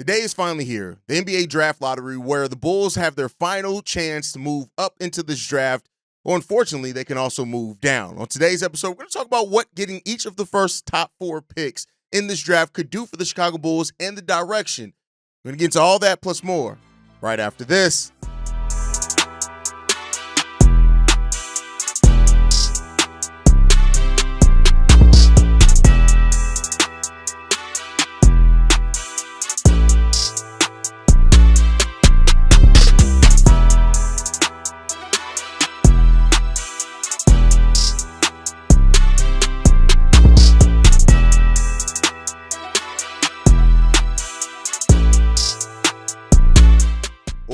The day is finally here, the NBA draft lottery, where the Bulls have their final chance to move up into this draft. Well, unfortunately, they can also move down. On today's episode, we're going to talk about what getting each of the first top 4 picks in this draft could do for the Chicago Bulls and the direction. We're going to get into all that plus more right after this.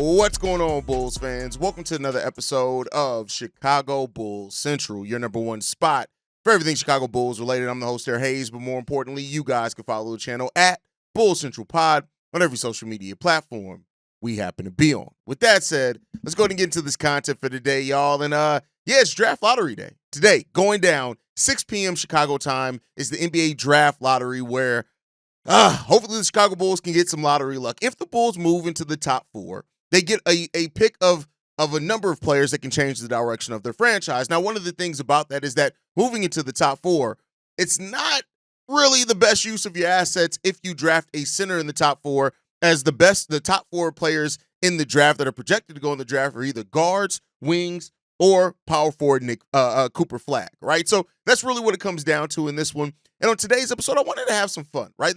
What's going on, Bulls fans? Welcome to another episode of Chicago Bulls Central, your number one spot for everything Chicago Bulls related. I'm the host there, Hayes, but more importantly, you guys can follow the channel at Bulls Central Pod on every social media platform we happen to be on. With that said, let's go ahead and get into this content for today, y'all. And it's draft lottery day. Today, going down 6 p.m. Chicago time is the NBA draft lottery where hopefully the Chicago Bulls can get some lottery luck. If the Bulls move into the top 4, they get a pick of a number of players that can change the direction of their franchise. Now, one of the things about that is that moving into the top 4, it's not really the best use of your assets if you draft a center in the top 4, as the top 4 players in the draft that are projected to go in the draft are either guards, wings, or power forward Cooper Flagg, right? So that's really what it comes down to in this one. And on today's episode, I wanted to have some fun, right?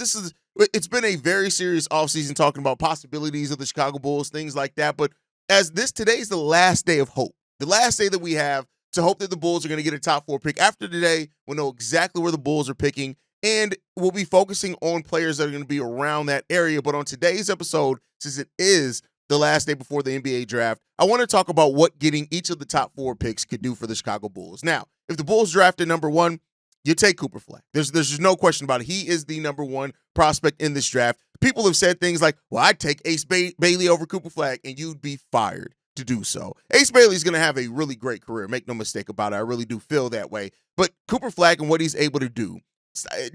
It's been a very serious offseason talking about possibilities of the Chicago Bulls, things like that. But today's the last day of hope, the last day that we have to hope that the Bulls are going to get a top 4 pick. After today, we'll know exactly where the Bulls are picking, and we'll be focusing on players that are going to be around that area. But on today's episode, since it is the last day before the NBA draft, I want to talk about what getting each of the top 4 picks could do for the Chicago Bulls. Now, if the Bulls drafted number 1, you take Cooper Flagg. There's just no question about it. He is the number 1 prospect in this draft. People have said things like, well, I'd take Ace Bailey over Cooper Flagg, and you'd be fired to do so. Ace Bailey's going to have a really great career. Make no mistake about it. I really do feel that way. But Cooper Flagg and what he's able to do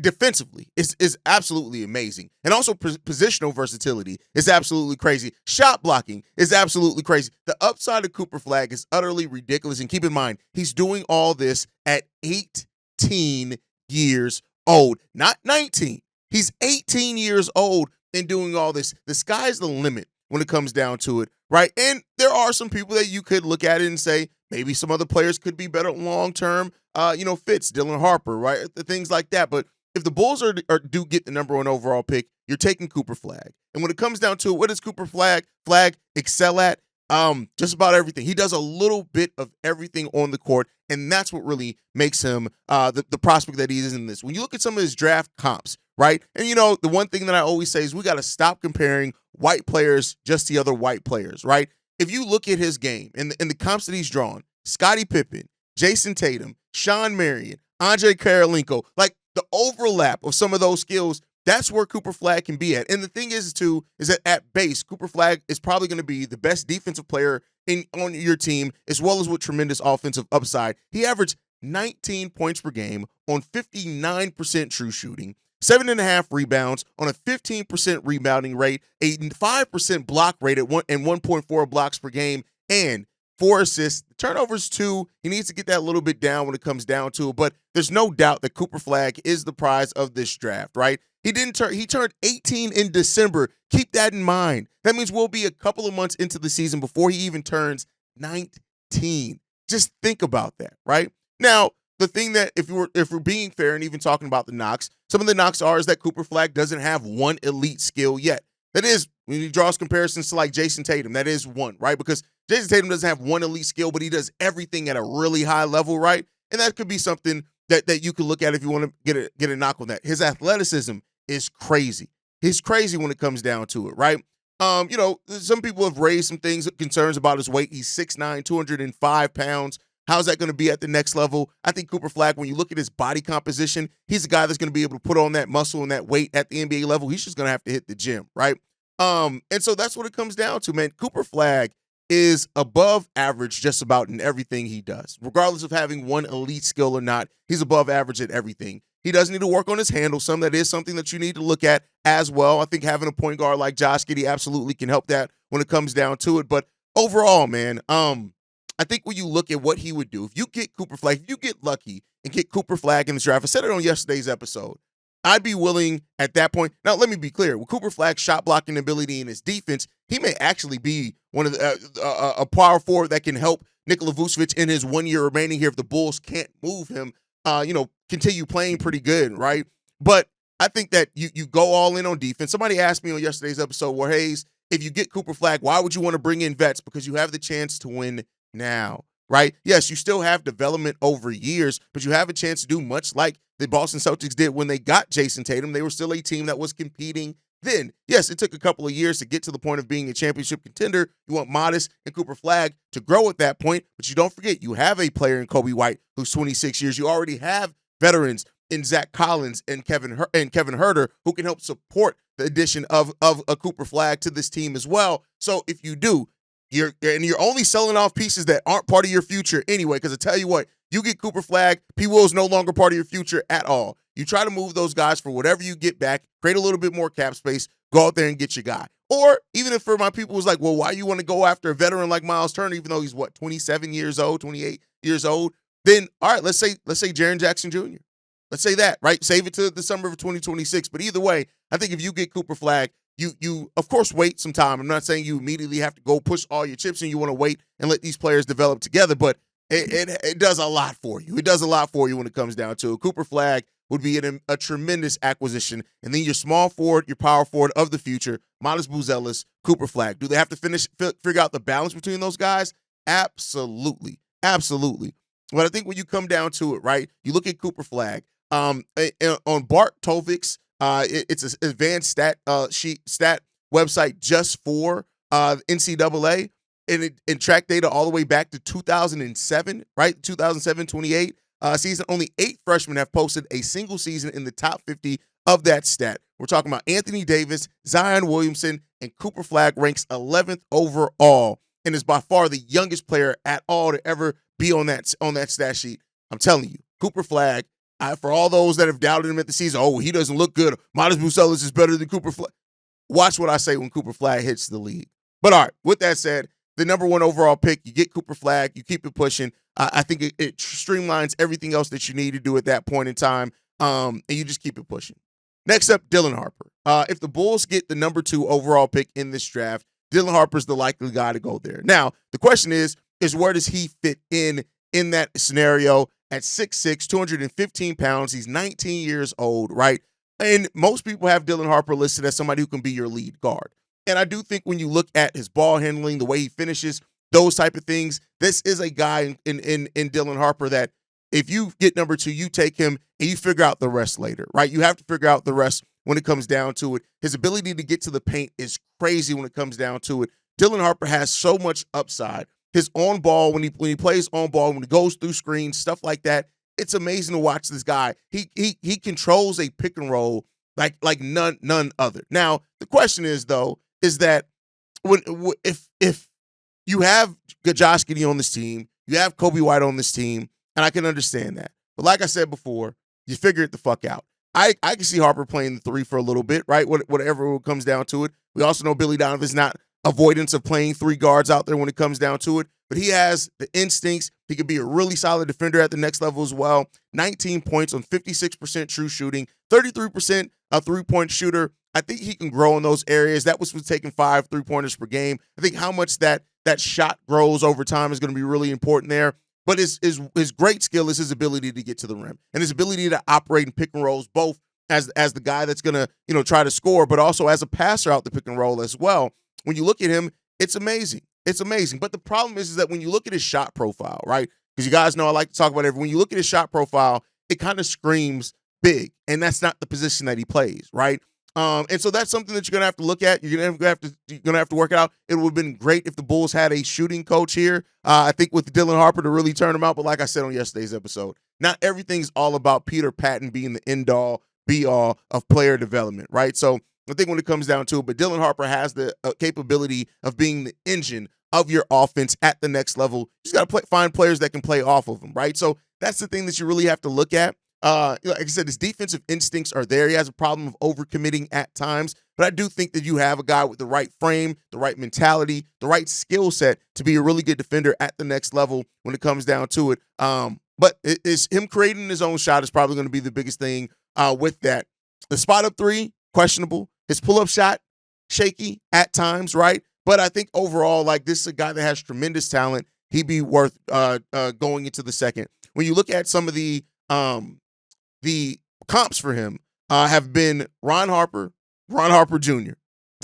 defensively is absolutely amazing. And also positional versatility is absolutely crazy. Shot blocking is absolutely crazy. The upside of Cooper Flagg is utterly ridiculous. And keep in mind, he's doing all this at 18 years old, not 19. He's 18 years old and doing all this. The sky's the limit when it comes down to it, right? And there are some people that you could look at it and say, maybe some other players could be better long-term, fits, Dylan Harper, right? Things like that. But if the Bulls do get the number 1 overall pick, you're taking Cooper Flagg. And when it comes down to it, what does Cooper Flagg excel at? Just about everything. He does a little bit of everything on the court, and that's what really makes him the prospect that he is in this. When you look at some of his draft comps, right? And the one thing that I always say is we got to stop comparing white players just to other white players, right? If you look at his game and the comps that he's drawn, Scottie Pippen, Jason Tatum, Sean Marion, Andre Karolinko, like the overlap of some of those skills, that's where Cooper Flagg can be at. And the thing is that at base, Cooper Flagg is probably going to be the best defensive player on your team, as well as with tremendous offensive upside. He averaged 19 points per game on 59% true shooting, 7.5 rebounds on a 15% rebounding rate, a 5% block rate and 1.4 blocks per game, and 4 assists. The turnovers 2. He needs to get that a little bit down when it comes down to it. But there's no doubt that Cooper Flagg is the prize of this draft, right? He turned 18 in December. Keep that in mind. That means we'll be a couple of months into the season before he even turns 19. Just think about that, right? Now, the thing that if we're being fair and even talking about the knocks, some of the knocks is that Cooper Flagg doesn't have one elite skill yet. That is, when he draws comparisons to like Jason Tatum, that is one, right? Because Jason Tatum doesn't have one elite skill, but he does everything at a really high level, right? And that could be something that you could look at if you want to get a knock on that. His athleticism is crazy. He's crazy when it comes down to it, right? Some people have raised some concerns about his weight. He's 6'9", 205 pounds. How's that going to be at the next level? I think Cooper Flagg, when you look at his body composition, he's a guy that's going to be able to put on that muscle and that weight at the NBA level. He's just going to have to hit the gym, right? And so that's what it comes down to, man. Cooper Flagg is above average just about in everything he does. Regardless of having one elite skill or not, he's above average at everything. He does need to work on his handle some. That is something that you need to look at as well. I think having a point guard like Josh Giddey absolutely can help that when it comes down to it. But overall, man, I think when you look at what he would do, if you get Cooper Flagg, if you get lucky and get Cooper Flagg in the draft, I said it on yesterday's episode, I'd be willing at that point. Now, let me be clear. With Cooper Flagg's shot blocking ability and his defense, he may actually be one of a power forward that can help Nikola Vucevic in his 1 year remaining here if the Bulls can't move him, continue playing pretty good, right? But I think that you go all in on defense. Somebody asked me on yesterday's episode, well, Hayes, if you get Cooper Flagg, why would you want to bring in vets? Because you have the chance to win now, right? Yes, you still have development over years, but you have a chance to do much like the Boston Celtics did when they got Jason Tatum. They were still a team that was competing then. Yes, it took a couple of years to get to the point of being a championship contender. You want Matas and Cooper Flagg to grow at that point, but you don't forget you have a player in Coby White who's 26 years. You already have veterans in Zach Collins and Kevin Huerter who can help support the addition of a Cooper Flagg to this team as well. So if you do, you're only selling off pieces that aren't part of your future anyway, because I tell you what, you get Cooper Flagg, P. Will's no longer part of your future at all. You try to move those guys for whatever you get back, create a little bit more cap space, go out there and get your guy. Or even if for my people was like, well, why you want to go after a veteran like Miles Turner, even though he's 27 years old, 28 years old, then all right, let's say Jaren Jackson Jr. Let's say that, right? Save it to the summer of 2026. But either way, I think if you get Cooper Flagg, you of course wait some time. I'm not saying you immediately have to go push all your chips and you want to wait and let these players develop together, but it does a lot for you. It does a lot for you when it comes down to it. Cooper Flagg would be a tremendous acquisition. And then your small forward, your power forward of the future, Matas Buzleis, Cooper Flagg. Do they have to figure out the balance between those guys? Absolutely. Absolutely. But I think when you come down to it, right, you look at Cooper Flagg. On Bart Tovik's, it's an advanced stat website just for NCAA, and track data all the way back to 2007, right? 2007-28 season. Only 8 freshmen have posted a single season in the top 50 of that stat. We're talking about Anthony Davis, Zion Williamson, and Cooper Flagg ranks 11th overall and is by far the youngest player at all to ever be on that stat sheet. I'm telling you, Cooper Flagg, for all those that have doubted him at the season, oh, he doesn't look good. Matas Buzleis is better than Cooper Flagg. Watch what I say when Cooper Flagg hits the league. But all right, with that said, the number 1 overall pick, you get Cooper Flagg, you keep it pushing. I think it streamlines everything else that you need to do at that point in time, and you just keep it pushing. Next up, Dylan Harper. If the Bulls get the number 2 overall pick in this draft, Dylan Harper's the likely guy to go there. Now, the question is where does he fit in that scenario? At 6'6", 215 pounds, he's 19 years old, right? And most people have Dylan Harper listed as somebody who can be your lead guard. And I do think when you look at his ball handling, the way he finishes, those type of things, this is a guy in Dylan Harper that if you get number 2, you take him and you figure out the rest later, right? You have to figure out the rest when it comes down to it. His ability to get to the paint is crazy when it comes down to it. Dylan Harper has so much upside. His on ball, when he plays on ball, when he goes through screens, stuff like that, it's amazing to watch this guy. He controls a pick and roll like none other. Now, the question is though, is that if you have Josh Giddey on this team, you have Coby White on this team, and I can understand that. But like I said before, you figure it the fuck out. I can see Harper playing the 3 for a little bit, right? Whatever comes down to it. We also know Billy Donovan's not avoidance of playing 3 guards out there when it comes down to it, but he has the instincts. He could be a really solid defender at the next level as well. 19 points on 56% true shooting, 33% a three-point shooter. I think he can grow in those areas. That was taking 5 3-pointers per game. I think how much that shot grows over time is going to be really important there. But his great skill is his ability to get to the rim and his ability to operate in pick and rolls, both as the guy that's going to try to score, but also as a passer out the pick and roll as well. When you look at him, it's amazing. It's amazing. But the problem is that when you look at his shot profile, right? Because you guys know I like to talk about it. When you look at his shot profile, it kind of screams big, and that's not the position that he plays, right? And so that's something that you're gonna have to look at. You're gonna have to work it out. It would have been great if the Bulls had a shooting coach here. I think with Dylan Harper to really turn him out. But like I said on yesterday's episode, not everything's all about Peter Patton being the end all be all of player development, right? So I think when it comes down to it, but Dylan Harper has the capability of being the engine of your offense at the next level. You just got to find players that can play off of him, right? So that's the thing that you really have to look at. like I said, his defensive instincts are there. He has a problem of overcommitting at times, but I do think that you have a guy with the right frame, the right mentality, the right skill set to be a really good defender at the next level when it comes down to it. But it's him creating his own shot is probably going to be the biggest thing with that. The spot up three, questionable. His pull-up shot, shaky at times, right? But I think overall, like, this is a guy that has tremendous talent. He'd be worth going into the second. When you look at some of the comps for him have been Ron Harper Jr.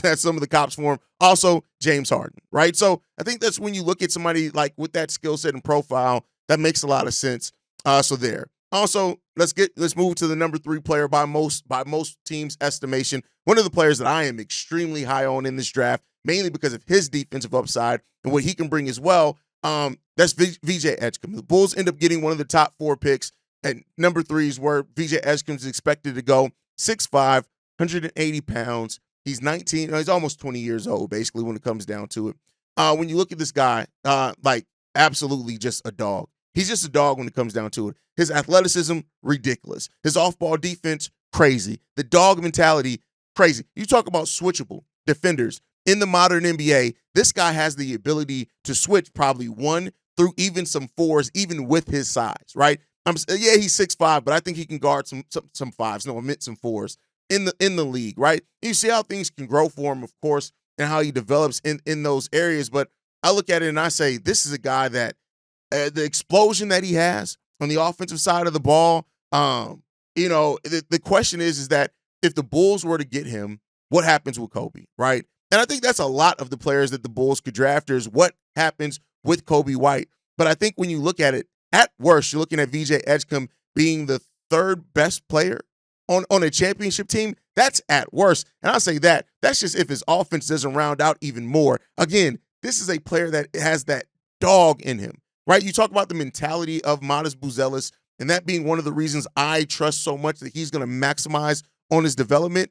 That's some of the comps for him. Also, James Harden, right? So I think that's when you look at somebody like with that skill set and profile, that makes a lot of sense. So there. Also, let's move to the number 3 player by most teams' estimation. One of the players that I am extremely high on in this draft, mainly because of his defensive upside and what he can bring as well. That's VJ Edgecombe. The Bulls end up getting one of the top 4 picks, and number 3 is where VJ Edgecombe is expected to go. 6'5", 180 pounds. He's 19. He's almost 20 years old, basically, when it comes down to it. When you look at this guy, like, absolutely just a dog. He's just a dog when it comes down to it. His athleticism, ridiculous. His off-ball defense, crazy. The dog mentality, crazy. You talk about switchable defenders. In the modern NBA, this guy has the ability to switch probably 1 through even some 4s, even with his size, right? Yeah, he's 6'5", but I think he can guard some 5s. No, I meant some 4s in the league, right? You see how things can grow for him, of course, and how he develops in those areas. But I look at it and I say, this is a guy that the explosion that he has on the offensive side of the ball, the question is that if the Bulls were to get him, what happens with Coby, right? And I think that's a lot of the players that the Bulls could draft is what happens with Coby White. But I think when you look at it, at worst, you're looking at VJ Edgecombe being the 3rd best player on a championship team. That's at worst. And I'll say that's just if his offense doesn't round out even more. Again, this is a player that has that dog in him, right? You talk about the mentality of Matas Buzleis, and that being one of the reasons I trust so much that he's going to maximize on his development.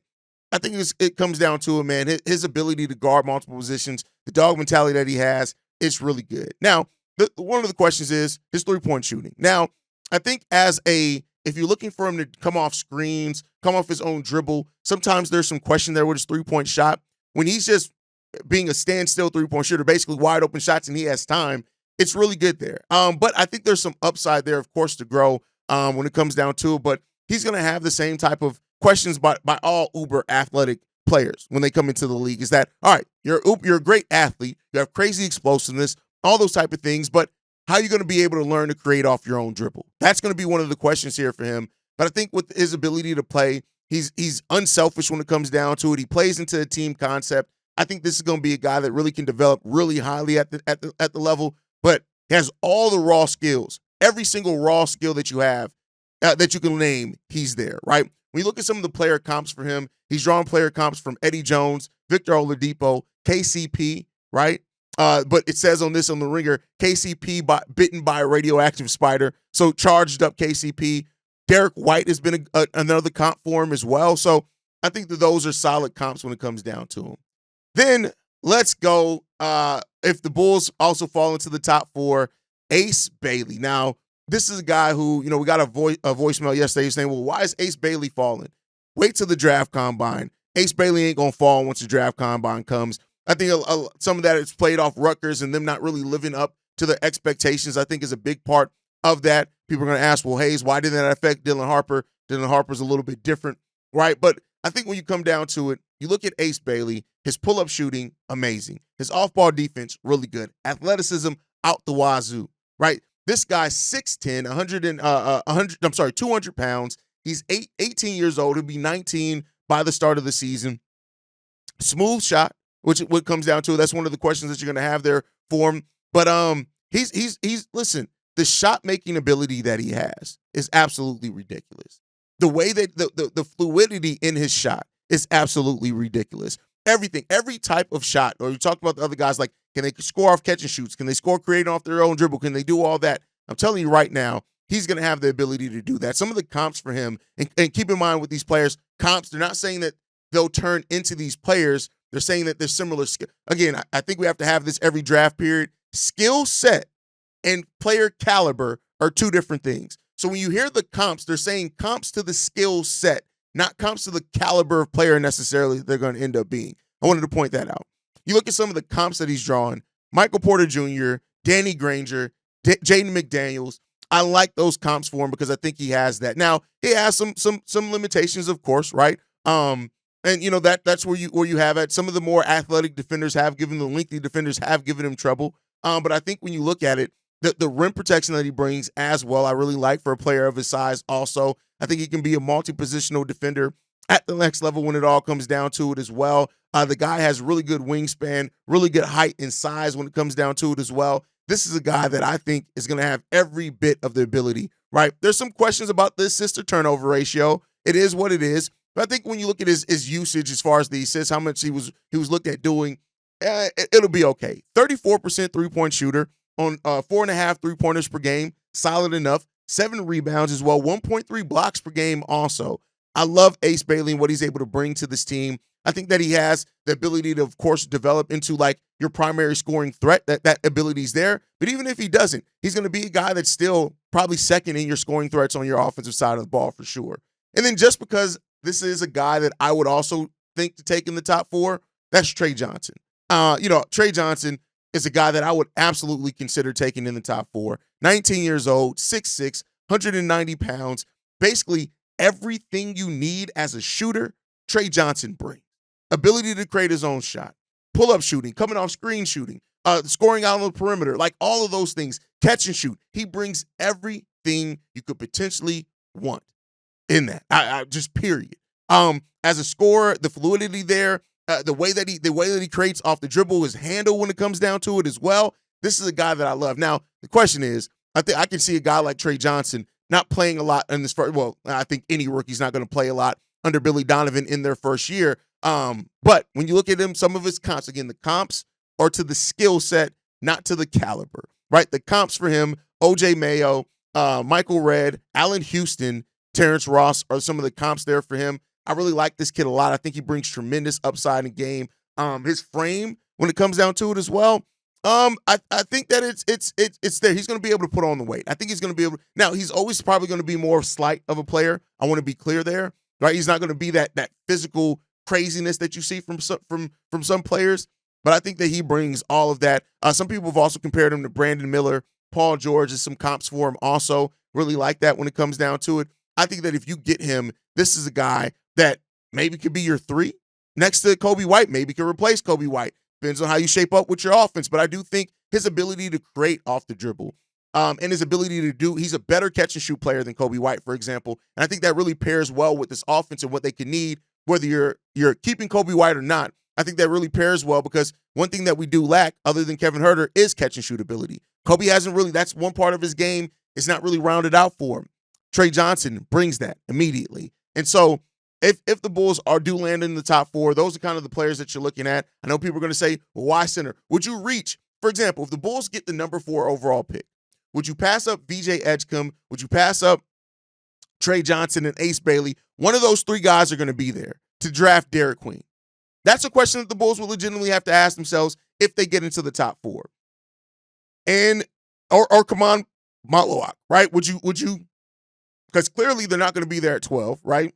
I think it comes down to it, man. His ability to guard multiple positions, the dog mentality that he has, it's really good. Now, one of the questions is his three-point shooting. Now, I think if you're looking for him to come off screens, come off his own dribble, sometimes there's some question there with his three-point shot. When he's just being a standstill three-point shooter, basically wide open shots, and he has time, it's really good there. But I think there's some upside there, of course, to grow when it comes down to it. But he's going to have the same type of questions by all uber athletic players when they come into the league. Is that, all right, you're a great athlete, you have crazy explosiveness, all those type of things, but how are you going to be able to learn to create off your own dribble? That's going to be one of the questions here for him. But I think with his ability to play, he's unselfish when it comes down to it. He plays into a team concept. I think this is going to be a guy that really can develop really highly at the level, but has all the raw skills. Every single raw skill that you have that you can name, he's there, right? When you look at some of the player comps for him, he's drawing player comps from Eddie Jones, Victor Oladipo, KCP, right? But it says on the Ringer, KCP bitten by a radioactive spider. So charged up KCP. Derek White has been another comp for him as well. So I think that those are solid comps when it comes down to him. Then let's go, if the Bulls also fall into the top 4, Ace Bailey. Now, this is a guy who, we got a voicemail yesterday saying, well, why is Ace Bailey falling? Wait till the draft combine. Ace Bailey ain't going to fall once the draft combine comes. I think some of that is played off Rutgers and them not really living up to their expectations, I think, is a big part of that. People are going to ask, well, Hayes, why didn't that affect Dylan Harper? Dylan Harper's a little bit different, right? But I think when you come down to it, you look at Ace Bailey, his pull-up shooting, amazing. His off-ball defense, really good. Athleticism, out the wazoo, right? This guy's 6'10", 200 pounds. He's 18 years old. He'll be 19 by the start of the season. Smooth shot, which what comes down to, that's one of the questions that you're going to have there for him. But he's listen, the shot-making ability that he has is absolutely ridiculous. The way that the fluidity in his shot is absolutely ridiculous. Everything, every type of shot, or you talked about the other guys, like, can they score off catch and shoots? Can they score creating off their own dribble? Can they do all that? I'm telling you right now, he's going to have the ability to do that. Some of the comps for him, and keep in mind with these players, comps, they're not saying that they'll turn into these players. They're saying that they're similar skill. Again, I think we have to have this every draft period. Skill set and player caliber are two different things. So when you hear the comps, they're saying comps to the skill set, not comps to the caliber of player necessarily they're going to end up being. I wanted to point that out. You look at some of the comps that he's drawn, Michael Porter Jr., Danny Granger, Jaden McDaniels. I like those comps for him because I think he has that. Now, he has some limitations, of course, right? And that's where you have it. Some of the more athletic defenders have given the lengthy defenders have given him trouble. But I think when you look at it, the rim protection that he brings as well, I really like for a player of his size also. I think he can be a multi-positional defender at the next level when it all comes down to it as well. The guy has really good wingspan, really good height and size when it comes down to it as well. This is a guy that I think is going to have every bit of the ability, right? There's some questions about the assist to turnover ratio. It is what it is. But I think when you look at his usage as far as the assists, how much he was looked at doing, it'll be okay. 34% three-point shooter on 4.5 three-pointers per game, solid enough. 7 rebounds as well, 1.3 blocks per game also. I love Ace Bailey and what he's able to bring to this team. I think that he has the ability to, of course, develop into like your primary scoring threat. That ability's there. But even if he doesn't, he's going to be a guy that's still probably second in your scoring threats on your offensive side of the ball for sure. And then just because this is a guy that I would also think to take in the top 4, that's Trey Johnson. Trey Johnson is a guy that I would absolutely consider taking in the top 4. 19 years old, 6'6", 190 pounds. Basically, everything you need as a shooter, Trey Johnson brings. Ability to create his own shot, pull-up shooting, coming off screen shooting, scoring out on the perimeter, like all of those things, catch and shoot. He brings everything you could potentially want in that. I just period. As a scorer, the fluidity there, the way that he creates off the dribble, his handle when it comes down to it as well. This is a guy that I love. Now, the question is, I think I can see a guy like Trey Johnson not playing a lot in this first. Well, I think any rookie's not going to play a lot under Billy Donovan in their first year. But when you look at him, some of his comps, again, the comps are to the skill set, not to the caliber, right? The comps for him, OJ Mayo, Michael Redd, Allen Houston, Terrence Ross are some of the comps there for him. I really like this kid a lot. I think he brings tremendous upside in game. His frame, when it comes down to it as well, I think that it's there. He's going to be able to put on the weight. I think he's going to be able. Now he's always probably going to be more slight of a player. I want to be clear there, right? He's not going to be that physical craziness that you see from some players, but I think that he brings all of that. Some people have also compared him to Brandon Miller, Paul George, as some comps for him. Also, really like that when it comes down to it. I think that if you get him, this is a guy that maybe could be your 3 next to Coby White. Maybe could replace Coby White. Depends on how you shape up with your offense. But I do think his ability to create off the dribble and his ability to do, he's a better catch and shoot player than Coby White, for example. And I think that really pairs well with this offense and what they can need, whether you're keeping Coby White or not. I think that really pairs well because one thing that we do lack, other than Kevin Huerter, is catch and shoot ability. Coby hasn't really, that's one part of his game. It's not really rounded out for him. Trey Johnson brings that immediately. And so if the Bulls do land in the top 4, those are kind of the players that you're looking at. I know people are going to say, well, why center? Would you reach, for example, if the Bulls get the number 4 overall pick, would you pass up VJ Edgecombe? Would you pass up Trey Johnson and Ace Bailey? One of those 3 guys are going to be there to draft Derek Queen. That's a question that the Bulls will legitimately have to ask themselves if they get into the top 4. And or Kaman Matlock, right? Would you? Because clearly they're not going to be there at 12, right?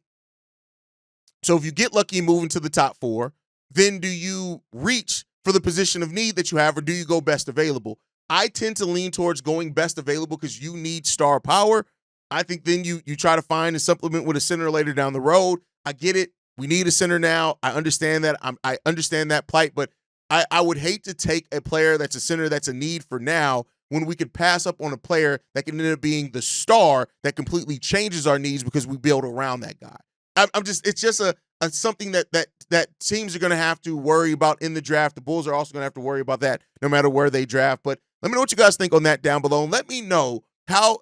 So if you get lucky and move into the top 4, then do you reach for the position of need that you have, or do you go best available? I tend to lean towards going best available because you need star power. I think then you try to find a supplement with a center later down the road. I get it. We need a center now. I understand that. I understand that plight, but I would hate to take a player that's a center that's a need for now when we could pass up on a player that can end up being the star that completely changes our needs because we build around that guy. It's just a something that teams are going to have to worry about in the draft. The Bulls are also going to have to worry about that no matter where they draft. But let me know what you guys think on that down below. And let me know how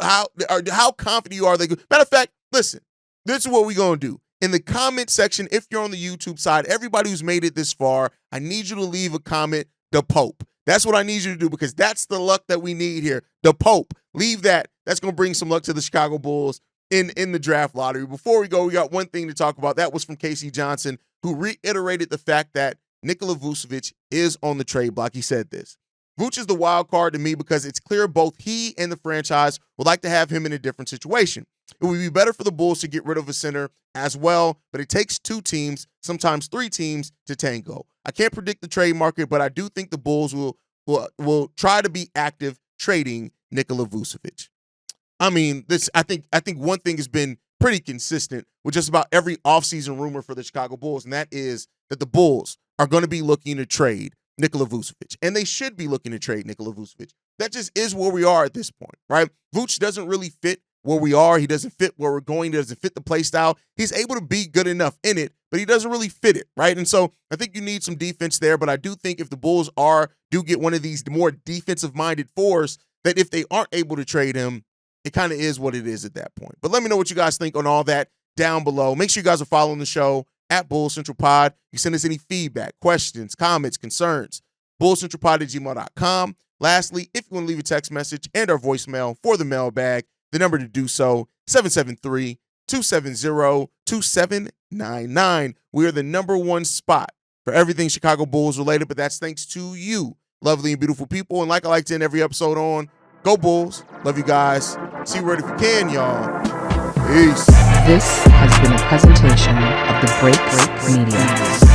confident you are. Matter of fact, listen, this is what we're going to do. In the comment section, if you're on the YouTube side, everybody who's made it this far, I need you to leave a comment, the Pope. That's what I need you to do because that's the luck that we need here. The Pope. Leave that. That's going to bring some luck to the Chicago Bulls in the draft lottery. Before we go, we got one thing to talk about. That was from Casey Johnson, who reiterated the fact that Nikola Vucevic is on the trade block. He said this: Vooch is the wild card to me because it's clear both he and the franchise would like to have him in a different situation. It would be better for the Bulls to get rid of a center as well, but it takes 2 teams, sometimes 3 teams, to tango. I can't predict the trade market, but I do think the Bulls will try to be active trading Nikola Vucevic. I mean, I think one thing has been pretty consistent with just about every offseason rumor for the Chicago Bulls, and that is that the Bulls are going to be looking to trade Nikola Vucevic, and they should be looking to trade Nikola Vucevic. That just is where we are at this point, right? Vooch doesn't really fit where we are. He doesn't fit where we're going. He doesn't fit the play style. He's able to be good enough in it, but he doesn't really fit it, right? And so I think you need some defense there, but I do think if the Bulls do get one of these more defensive-minded fours, that if they aren't able to trade him, it kind of is what it is at that point. But let me know what you guys think on all that down below. Make sure you guys are following the show at Bulls Central Pod. You send us any feedback, questions, comments, concerns, bullcentralpod@gmail.com. Lastly, if you want to leave a text message and our voicemail for the mailbag, the number to do so, 773-270-2799. We are the #1 spot for everything Chicago Bulls related, but that's thanks to you, lovely and beautiful people. And like I like to end every episode on, go Bulls. Love you guys. See you right if you can, y'all. Peace. This has been a presentation of the Break Media.